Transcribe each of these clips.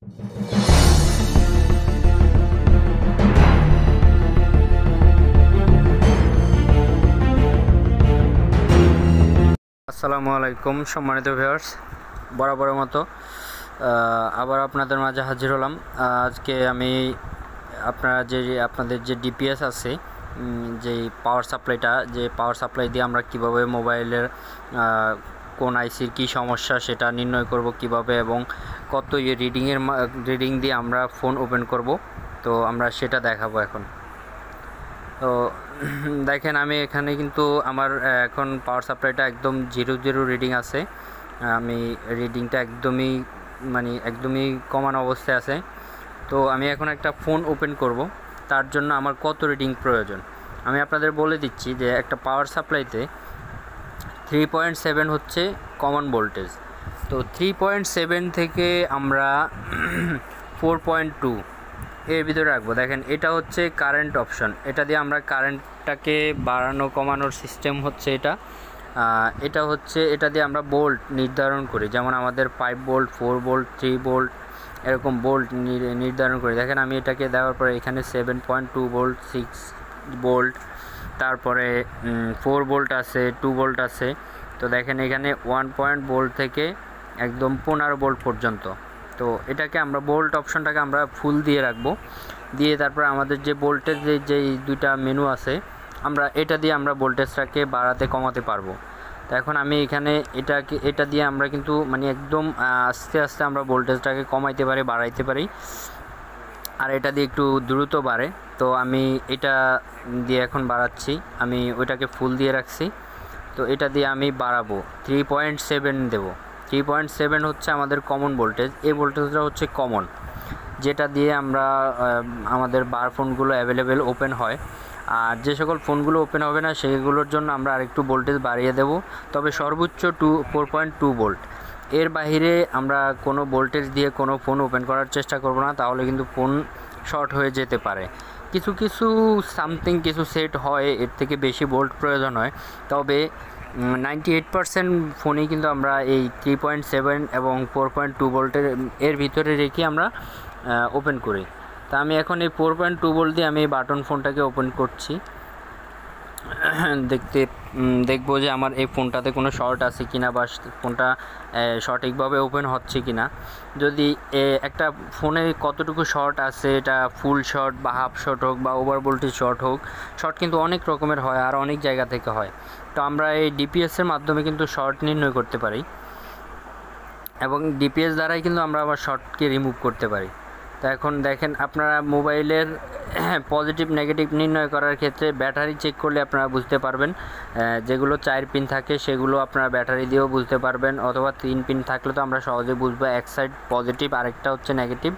আসসালামু আলাইকুম সম্মানিত ভিউয়ার্স, বরাবরের মতো আবার আপনাদের মাঝে হাজির হলাম। আজকে আমি আপনাদের যে ডিপিএস আছে, যে পাওয়ার সাপ্লাই দিয়ে আমরা কিভাবে মোবাইলের কোন আইসির কি সমস্যা সেটা নির্ণয় করব কিভাবে, এবং কত রিডিং দিয়ে আমরা ফোন ওপেন করব, তো আমরা সেটা দেখাবো এখন। তো দেখেন, আমি এখানে কিন্তু আমার এখন পাওয়ার সাপ্লাইটা একদম 0 রিডিং আছে। আমি রিডিংটা একদমই কমানো অবস্থায় আছে। তো আমি এখন একটা ফোন ওপেন করব, তার জন্য আমার কত রিডিং প্রয়োজন আমি আপনাদের বলে দিচ্ছি। যে একটা পাওয়ার সাপ্লাইতে 3.7 হচ্ছে কমন ভোল্টেজ। তো 3.7 থেকে আমরা 4.2 এর ভিতরে রাখবো। দেখেন, এটা হচ্ছে কারেন্ট অপশন, এটা দিয়ে আমরা কারেন্টটাকে বাড়ানো কমানোর সিস্টেম হচ্ছে এটা দিয়ে আমরা ভোল্ট নির্ধারণ করি। যেমন আমাদের 5 ভোল্ট, 4 ভোল্ট, 3 ভোল্ট, এরকম ভোল্ট নির্ধারণ করি। দেখেন, আমি এটাকে দেওয়ার পরে এখানে 7.2 ভোল্ট, 6 ভোল্ট, তারপরে 4 ভোল্ট আছে, 2 ভোল্ট আছে। তো দেখেন, এখানে 1 ভোল্ট থেকে একদম 15 ভোল্ট পর্যন্ত। তো এটাকে আমরা ভোল্ট অপশনটাকে আমরা ফুল দিয়ে রাখবো। দিয়ে তারপর আমাদের যে ভোল্টেজ যেই দুইটা মেনু আছে, এটা দিয়ে আমরা ভোল্টেজটাকে বাড়াতে কমাতে পারবো। তো এখন আমি এখানে এটা দিয়ে আমরা কিন্তু একদম আস্তে আস্তে আমরা ভোল্টেজটাকে কমাইতে পারি, বাড়াইতে পারি, আর এটা দিয়ে একটু দ্রুত বাড়ে। তো আমি এটা দিয়ে এখন বাড়াচ্ছি, আমি ওইটাকে ফুল দিয়ে রাখছি। তো এটা দিয়ে আমি বাড়াবো, 3.7 দেবো। 3.7 হচ্ছে আমাদের কমন ভোল্টেজ। এই ভোল্টেজটা হচ্ছে কমন, যেটা দিয়ে আমরা আমাদের বার ফোনগুলো অ্যাভেলেবেল ওপেন হয়। আর যে সকল ফোনগুলো ওপেন হবে না সেগুলোর জন্য আমরা আরেকটু ভোল্টেজ বাড়িয়ে দেব, তবে সর্বোচ্চ 4.2 ভোল্ট। এর বাইরে আমরা কোনো ভোল্টেজ দিয়ে কোনো ফোন ওপেন করার চেষ্টা করব না, তাহলে কিন্তু ফোন শর্ট হয়ে যেতে পারে। কিছু সেট হয় এর থেকে বেশি ভোল্ট প্রয়োজন হয়, তবে 98% ফোনেই কিন্তু আমরা এই 3.7 এবং 4.2 ভোল্টের ভিতরে রেখে আমরা ওপেন করি। তা আমি এখন এই 4.2 ভোল্ট দিয়ে আমি বাটন ফোনটাকে ওপেন করছি। দেখবো যে আমার এই ফোনটাতে কোনো শর্ট আছে কিনা, বা ফোনটা সঠিকভাবে ওপেন হচ্ছে কিনা। যদি একটা ফোনে কতটুকু শর্ট আছে, এটা ফুল শর্ট বা হাফ শর্ট হোক বা ওভার ভোল্টেজ শর্ট হোক, শর্ট কিন্তু অনেক রকমের হয় আর অনেক জায়গা থেকে হয়। তো আমরা এই ডিপিএসের মাধ্যমে কিন্তু শর্ট নির্ণয় করতে পারি, এবং ডিপিএস দ্বারাই কিন্তু আমরা আবার শর্টকে রিমুভ করতে পারি। তো এখন দেখেন, আপনারা মোবাইলের পজিটিভ নেগেটিভ নির্ণয় করার ক্ষেত্রে ব্যাটারি চেক করলে আপনারা বুঝতে পারবেন। যেগুলো 4 পিন থাকে সেগুলো আপনারা ব্যাটারি দিয়েও বুঝতে পারবেন, অথবা 3 পিন থাকলে তো আমরা সহজে বুঝবো এক সাইড পজিটিভ আরেকটা হচ্ছে নেগেটিভ,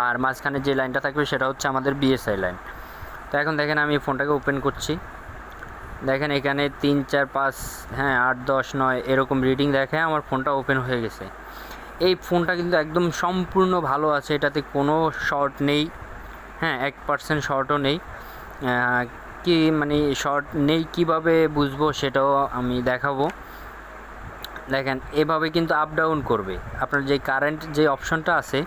আর মাঝখানে যে লাইনটা থাকবে সেটা হচ্ছে আমাদের বিএসআই লাইন। তো এখন দেখেন, আমি ফোনটাকে ওপেন করছি। দেখেন, এখানে 3, 4, 5, 8, 10, 9 এরকম রিডিং দেখে আমার ফোনটা ওপেন হয়ে গেছে। এই ফোনটা কিন্তু একদম সম্পূর্ণ ভালো আছে, এটাতে কোনো শর্ট নেই। 1% শর্টও নেই। শর্ট নেই কীভাবে বুঝবো সেটাও আমি দেখাবো। দেখেন, এভাবে কিন্তু আপ ডাউন করবে। আপনার যে কারেন্ট যে অপশনটা আছে,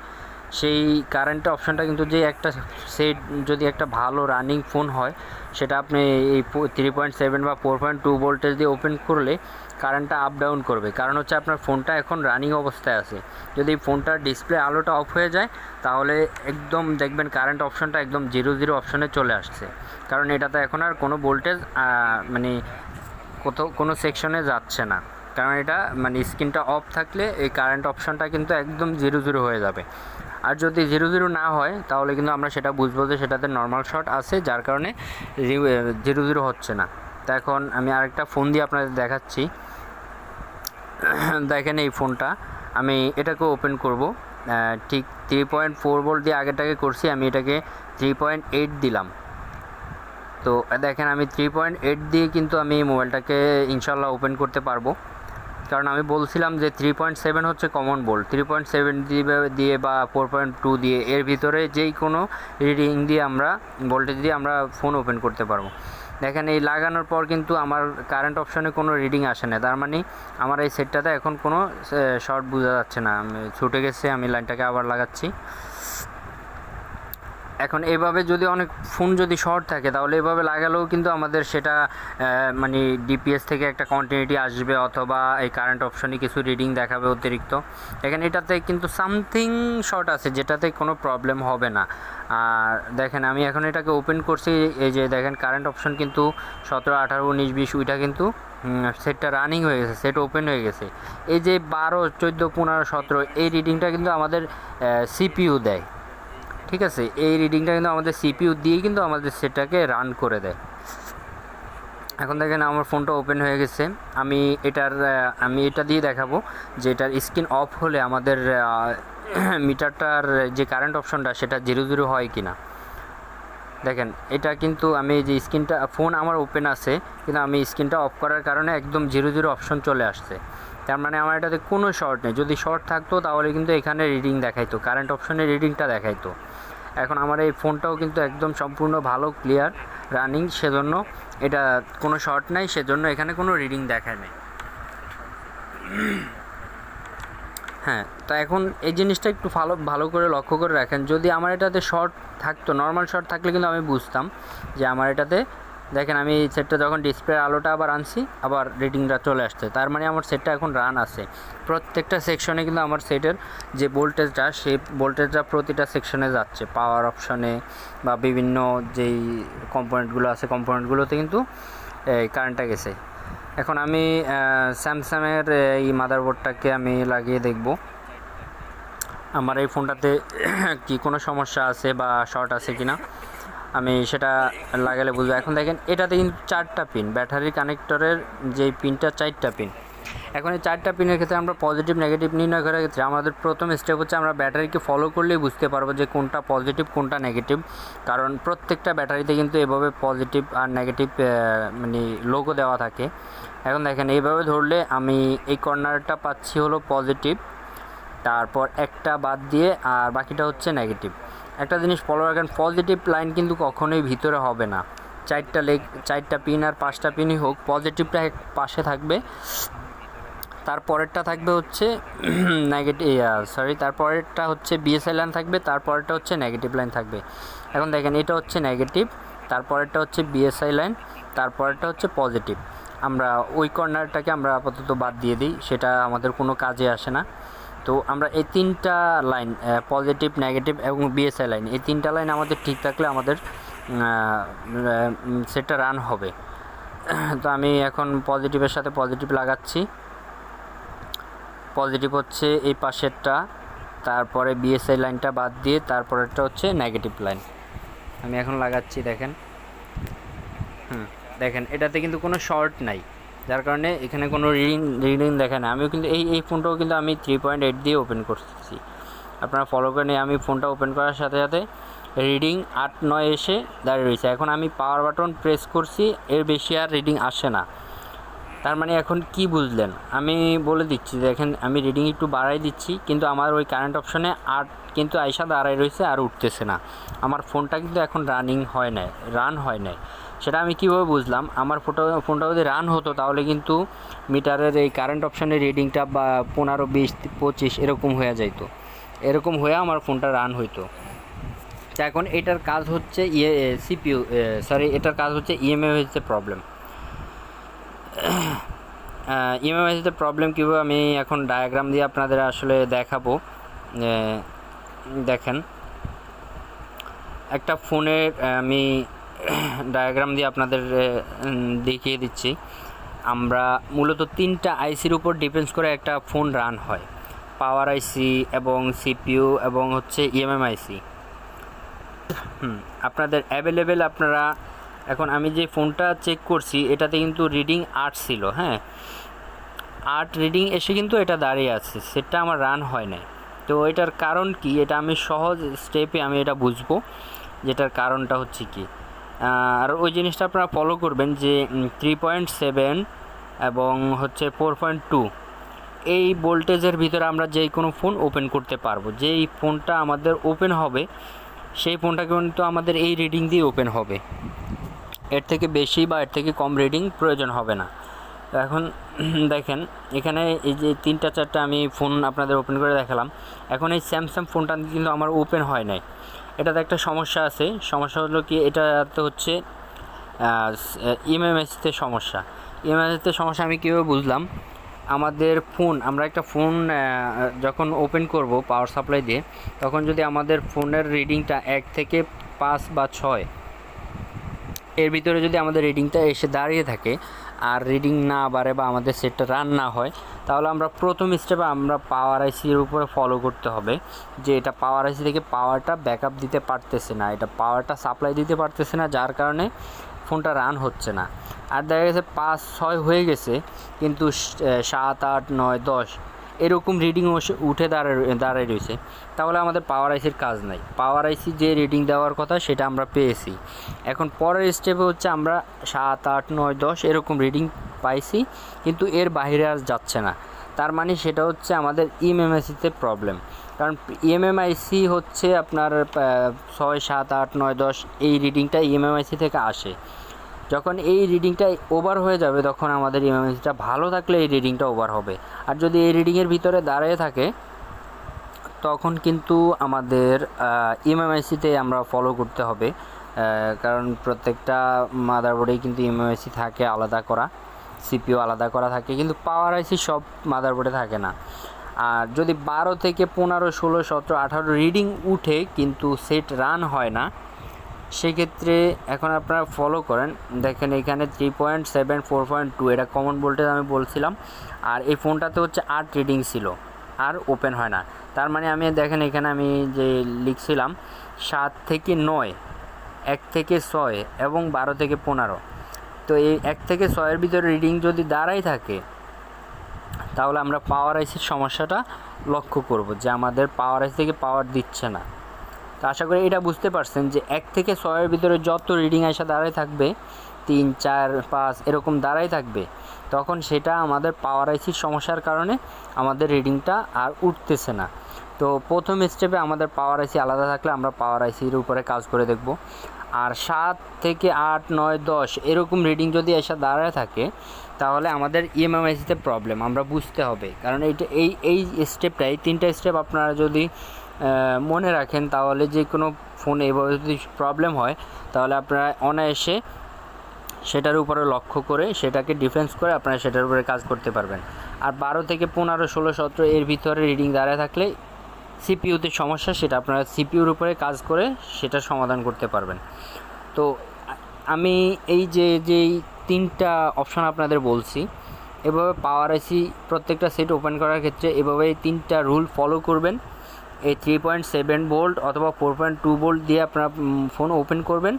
সেই কারেন্ট অপশনটা কিন্তু যে একটা সেট যদি একটা ভালো রানিং ফোন হয়, সেটা আপনি এই 3.7 বা 4.2 ভোল্টেজ দিয়ে ওপেন করলে কারেন্টটা আপ ডাউন করবে। কারণ হচ্ছে আপনার ফোনটা এখন রানিং অবস্থায় আছে। যদি ফোনটার ডিসপ্লে আলোটা অফ হয়ে যায়, তাহলে একদম দেখবেন কারেন্ট অপশনটা একদম 0 অপশনে চলে আসছে। কারণ এটাতে এখন আর কোনো ভোল্টেজ কোনো সেকশনে যাচ্ছে না। কারণ এটা স্ক্রিনটা অফ থাকলে এই কারেন্ট অপশনটা কিন্তু একদম 0 হয়ে যাবে। আর যদি 0 না হয়, তাহলে কিন্তু আমরা সেটা বুঝবো যে সেটাতে নর্মাল শর্ট আছে, যার কারণে 0 হচ্ছে না। তো এখন আমি আরেকটা ফোন দিয়ে আপনাদের দেখাচ্ছি। দেখেন, এই ফোনটা আমি এটাকে ওপেন করব। ঠিক 3.4 ভোল্ট দিয়ে আগেরটাকে করছি, আমি এটাকে 3.8 দিলাম। তো দেখেন, আমি 3.8 দিয়ে কিন্তু আমি মোবাইলটাকে ইনশাল্লাহ ওপেন করতে পারবো। কারণ আমি বলছিলাম যে 3.7 হচ্ছে কমন ভোল্ট। 3.7 দিয়ে বা 4.2 দিয়ে এর ভিতরে যেই কোনো রিডিং দিয়ে আমরা ভোল্টেজ দিয়ে আমরা ফোন ওপেন করতে পারবো। দেখেন এই লাগানোর পর কিন্তু আমার কারেন্ট অপশনে কোনো রিডিং আসে না, তার মানে আমার এই সেটটাতে এখন কোনো শর্ট বোঝা যাচ্ছে না, ছুটে গেছে। আমি লাইনটাকে আবার লাগাচ্ছি। এখন এভাবে যদি অনেক ফোন যদি শর্ট থাকে তাহলে এভাবে লাগালেও কিন্তু আমাদের সেটা মানে ডিপিএস থেকে একটা কন্টিনিউটি আসবে, অথবা এই কারেন্ট অপশনে কিছু রিডিং দেখাবে অতিরিক্ত। দেখেন এটাতে কিন্তু সামথিং শর্ট আছে যেটাতে কোনো প্রবলেম হবে না। আর দেখেন আমি এখন এটাকে ওপেন করছি, এই যে দেখেন কারেন্ট অপশন কিন্তু 17, 18, 19, 20 ওইটা কিন্তু সেটটা রানিং হয়ে গেছে, সেট ওপেন হয়ে গেছে। এই যে 12, 14, 15, 17 এই রিডিংটা কিন্তু আমাদের সিপিইউ দেয়, ঠিক আছে। এই রিডিংটা কিন্তু আমাদের সিপিইউ দিয়েই কিন্তু আমাদের সেটটাকে রান করে দেয়। এখন দেখেন আমার ফোনটা ওপেন হয়ে গেছে। আমি এটা দিয়ে দেখাবো যে এটার স্ক্রিন অফ হলে আমাদের মিটারটার যে কারেন্ট অপশনটা সেটা 0 হয় কি না। দেখেন এটা কিন্তু আমি যে স্ক্রিনটা ফোন আমার ওপেন আছে, কিন্তু আমি স্ক্রিনটা অফ করার কারণে একদম 0 অপশন চলে আসছে। তার মানে আমার এটাতে কোনো শর্ট নেই। যদি শর্ট থাকতো তাহলে কিন্তু এখানে রিডিং দেখাইতো, কারেন্ট অপশনে রিডিংটা দেখাইতো। এখন আমার এই ফোনটাও কিন্তু একদম সম্পূর্ণ ভালো ক্লিয়ার রানিং, সেজন্য এটা কোনো শর্ট নাই, সেজন্য এখানে কোনো রিডিং দেখায় নাই। হ্যাঁ, তো এখন এই জিনিসটা একটু ভালো করে লক্ষ্য করে রাখেন। যদি আমার এটাতে শর্ট থাকতো, নর্মাল শর্ট থাকলে কিন্তু আমি বুঝতাম যে আমার এটাতে, দেখেন আমি সেটটা যখন ডিসপ্লের আলোটা আবার আনছি আবার রিডিংটা চলে আসছে, তার মানে আমার সেটটা এখন রান আছে। প্রত্যেকটা সেকশনে কিন্তু আমার সেটের যে ভোল্টেজটা, সেই ভোল্টেজটা প্রতিটা সেকশনে যাচ্ছে, পাওয়ার অপশনে বা বিভিন্ন যেই কম্পোনেন্টগুলো আছে কম্পোনেন্টগুলোতে কিন্তু কারেন্টটা গেছে। এখন আমি স্যামসাংয়ের এই মাদারবোর্ডটাকে আমি লাগিয়ে দেখব আমার এই ফোনটাতে কি কোনো সমস্যা আছে বা শর্ট আছে কি না, আমি সেটা লাগালে বুঝবো। এখন দেখেন এটাতে কিন্তু 4টা পিন, ব্যাটারি কানেক্টরের যে পিনটা 4টা পিন। এখন এই 4টা পিনের ক্ষেত্রে আমরা পজিটিভ নেগেটিভ নির্ণয় করার ক্ষেত্রে আমাদের প্রথম স্টেপ হচ্ছে আমরা ব্যাটারিকে ফলো করলেই বুঝতে পারবো যে কোনটা পজিটিভ কোনটা নেগেটিভ, কারণ প্রত্যেকটা ব্যাটারিতে কিন্তু এভাবে পজিটিভ আর নেগেটিভ মানে লোগো দেওয়া থাকে। এখন দেখেন এইভাবে ধরলে আমি এই কর্নারটা পাচ্ছি হলো পজিটিভ, তারপর একটা বাদ দিয়ে আর বাকিটা হচ্ছে নেগেটিভ। একটা জিনিস ফলো রাখেন, পজিটিভ লাইন কিন্তু কখনোই ভিতরে হবে না। 4টা পিন আর 5টা পিনই হোক, পজিটিভটা পাশে থাকবে, তারপরেরটা থাকবে হচ্ছে তারপরেরটা হচ্ছে বিএসআই লাইন থাকবে, তারপরেরটা হচ্ছে নেগেটিভ লাইন থাকবে। এখন দেখেন এটা হচ্ছে নেগেটিভ, তারপরেরটা হচ্ছে বিএসআই লাইন, তারপরেরটা হচ্ছে পজিটিভ। আমরা ওই কর্নারটাকে আমরা আপাতত বাদ দিয়ে দিই, সেটা আমাদের কোনো কাজে আসে না। তো আমরা এই 3টা লাইন পজিটিভ, নেগেটিভ এবং বিএসআই লাইন, এই 3টা লাইন আমাদের ঠিক থাকলে আমাদের সেটা রান হবে। তো আমি এখন পজিটিভের সাথে পজিটিভ লাগাচ্ছি। পজিটিভ হচ্ছে এই পাশেরটা, তারপরে বিএসআই লাইনটা বাদ দিয়ে তারপরেরটা হচ্ছে নেগেটিভ লাইন। আমি এখন লাগাচ্ছি, দেখেন দেখেন এটাতে কিন্তু কোনো শর্ট নাই, যার কারণে এখানে কোনো রিডিং দেখে না। আমিও কিন্তু এই ফোনটাও কিন্তু আমি 3.8 দিয়ে ওপেন করতেছি, আপনারা ফলো করে নিয়ে আমি ফোনটা ওপেন করার সাথে সাথে রিডিং 8, 9 এসে দাঁড়িয়ে রয়েছে। এখন আমি পাওয়ার বাটন প্রেস করছি, এর বেশি আর রিডিং আসে না। তার মানে এখন কি বুঝলেন আমি বলে দিচ্ছি, দেখেন আমি রিডিং একটু বাড়াই দিচ্ছি, কিন্তু আমার ওই কারেন্ট অপশনে 8 কিন্তু আইসা দাঁড়াই রয়েছে আর উঠতেছে না। আমার ফোনটা কিন্তু এখন রান হয় নাই। সেটা আমি কীভাবে বুঝলাম, আমার ফোনটা যদি রান হতো তাহলে কিন্তু মিটারের এই কারেন্ট অপশনের রিডিংটা বা 15, 20, 25 এরকম হয়ে যাইতো, এরকম হয়ে আমার ফোনটা রান হইতো। তো এখন এটার কাজ হচ্ছে এটার কাজ হচ্ছে ইএমএইচের প্রবলেম। ইএমএইচের প্রবলেম কীভাবে আমি এখন ডায়াগ্রাম দিয়ে আপনাদের আসলে দেখাবো। দেখেন একটা ফোনের আমি ডায়াগ্রাম দিয়ে আপনাদের দেখিয়ে দিচ্ছি। আমরা মূলত 3টা আইসির উপর ডিপেন্ডস করে একটা ফোন রান হয়, পাওয়ার আইসি এবং সিপিইউ এবং হচ্ছে ইএমএমআইসি। আপনাদের অ্যাভেলেবেল আপনারা এখন আমি যে ফোনটা চেক করছি এটাতে কিন্তু রিডিং 8 ছিল, হ্যাঁ 8 রিডিং এসে কিন্তু এটা দাঁড়িয়ে আছে, সেটা আমার রান হয় নাই। তো এটার কারণ কি, এটা আমি সহজ স্টেপে আমি এটা বুঝবো যেটার কারণটা হচ্ছে কি। আর ওই জিনিসটা আপনারা ফলো করবেন যে 3.7 এবং হচ্ছে 4.2 এই ভোল্টেজের ভিতরে আমরা যেই কোনো ফোন ওপেন করতে পারবো। যেই ফোনটা আমাদের ওপেন হবে সেই ফোনটা কিন্তু আমাদের এই রিডিং দিয়ে ওপেন হবে। এর থেকে বেশি বা এর থেকে কম রিডিং প্রয়োজন হবে না। তো এখন দেখেন এখানে এই যে 3টা 4টা আমি ফোন আপনাদের ওপেন করে দেখালাম। এখন এই স্যামসাং ফোনটা কিন্তু আমার ওপেন হয় নাই, এটাতে একটা সমস্যা আছে। সমস্যা হলো কি, এটাতে হচ্ছে এমএমএসতে সমস্যা। এমএমএসতে সমস্যা আমি কীভাবে বুঝলাম, আমাদের ফোন, আমরা একটা ফোন যখন ওপেন করব পাওয়ার সাপ্লাই দিয়ে, তখন যদি আমাদের ফোনের রিডিংটা 1 থেকে 5 বা 6 এর ভিতরে যদি আমাদের রিডিংটা এসে দাঁড়িয়ে থাকে আর রিডিং না বাড়ে বা আমাদের সেটটা রান না হয়, তাহলে আমরা প্রথম স্টেপে আমরা পাওয়ার আইসির উপরে ফলো করতে হবে যে এটা পাওয়ার আইসি থেকে পাওয়ারটা ব্যাকআপ দিতে পারতেছে না, এটা পাওয়ারটা সাপ্লাই দিতে পারতেছে না, যার কারণে ফোনটা রান হচ্ছে না। আর দেখা গেছে 5 6 হয়ে গেছে কিন্তু 7 8 9 10 এরকম রিডিং উঠে দাঁড়ায় রয়েছে, তাহলে আমাদের পাওয়ার আইসির কাজ নাই। পাওয়ার আইসি যে রিডিং দেওয়ার কথা সেটা আমরা পেয়েছি। এখন পরের স্টেপে হচ্ছে আমরা 7 8 9 10 এরকম রিডিং পাইছি, কিন্তু এর বাইরে আর যাচ্ছে না। তার মানে সেটা হচ্ছে আমাদের ইএমএমআইসিতে প্রবলেম। কারণ ইএমএমআইসি হচ্ছে আপনার 6 7 8 9 10 এই রিডিংটা ইএমএমআইসি থেকে আসে। যখন এই রিডিংটা ওভার হয়ে যাবে তখন আমাদের ইএমএমআইসিটা ভালো থাকলে এই রিডিংটা ওভার হবে। আর যদি এই রিডিংয়ের ভিতরে দাঁড়িয়ে থাকে তখন কিন্তু আমাদের ইএমএমআইসিতে আমরা ফলো করতে হবে, কারণ প্রত্যেকটা মাদারবোর্ডেই কিন্তু ইএমএমআইসি থাকে আলাদা করা, সিপিইউ আলাদা করা থাকে, কিন্তু পাওয়ার আইসি সব মাদারবোর্ডে থাকে না। আর যদি 12 থেকে 15 16 17 18 রিডিং উঠে কিন্তু সেট রান হয় না, সেক্ষেত্রে এখন আপনারা ফলো করেন। দেখেন এখানে 3.7 4.2 এটা কমন ভোল্টেজ আমি বলছিলাম, আর এই ফোনটাতে হচ্ছে 8 রিডিং ছিল আর ওপেন হয় না। তার মানে আমি দেখেন এখানে আমি যে লিখছিলাম 7 থেকে 9 1 থেকে 6 এবং 12 থেকে 15, তো এই 1 থেকে 6 এর ভিতরে রিডিং যদি দাঁড়াই থাকে তাহলে আমরা পাওয়ার আইসির সমস্যাটা লক্ষ্য করব যে আমাদের পাওয়ার আইসি থেকে পাওয়ার দিচ্ছে না। তো আশা করি এটা বুঝতে পারছেন যে 1 থেকে 6 এর ভিতরে যত রিডিং আসা দাঁড়াই থাকবে, 3 4 5 এরকম দাঁড়াই থাকবে, তখন সেটা আমাদের পাওয়ার আইসির সমস্যার কারণে আমাদের রিডিংটা আর উঠতেছে না। তো প্রথম স্টেপে আমাদের পাওয়ার আইসি আলাদা থাকলে আমরা পাওয়ার আইসির উপরে কাজ করে দেখব। আর 7 থেকে 8 9 10 এরকম রিডিং যদি এসে দাঁড়ায় থাকে তাহলে আমাদের ইএমএমআইসিতে প্রবলেম আমরা বুঝতে হবে। কারণ এই স্টেপটাই 3টা স্টেপ আপনারা যদি মনে রাখেন তাহলে যে কোনো ফোনে এভাবে যদি প্রবলেম হয় তাহলে আপনারা অনায়াসে সেটার উপরে লক্ষ্য করে সেটাকে ডিফেন্স করে আপনারা সেটার উপরে কাজ করতে পারবেন। আর 12 থেকে 15 16 17 এর ভিতরে রিডিং দাঁড়ায় থাকলে সিপিইউতে সমস্যা, সেটা আপনারা সিপিইউর উপরে কাজ করে সেটা সমাধান করতে পারবেন। তো আমি এই যেই 3টা অপশন আপনাদের বলছি, এভাবে পাওয়ার আইসি প্রত্যেকটা সেট ওপেন করার ক্ষেত্রে এভাবে 3টা রুল ফলো করবেন। এই 3.7 ভোল্ট অথবা 4.2 ভোল্ট দিয়ে আপনারা ফোন ওপেন করবেন,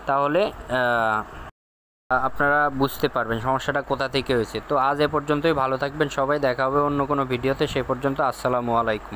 তাহলে আপনারা বুঝতে পারবেন সমস্যাটা কোথা থেকে হয়েছে। তো আজ এ পর্যন্তই, ভালো থাকবেন সবাই, দেখা হবে অন্য কোনো ভিডিওতে। সে পর্যন্ত আসসালামু আলাইকুম।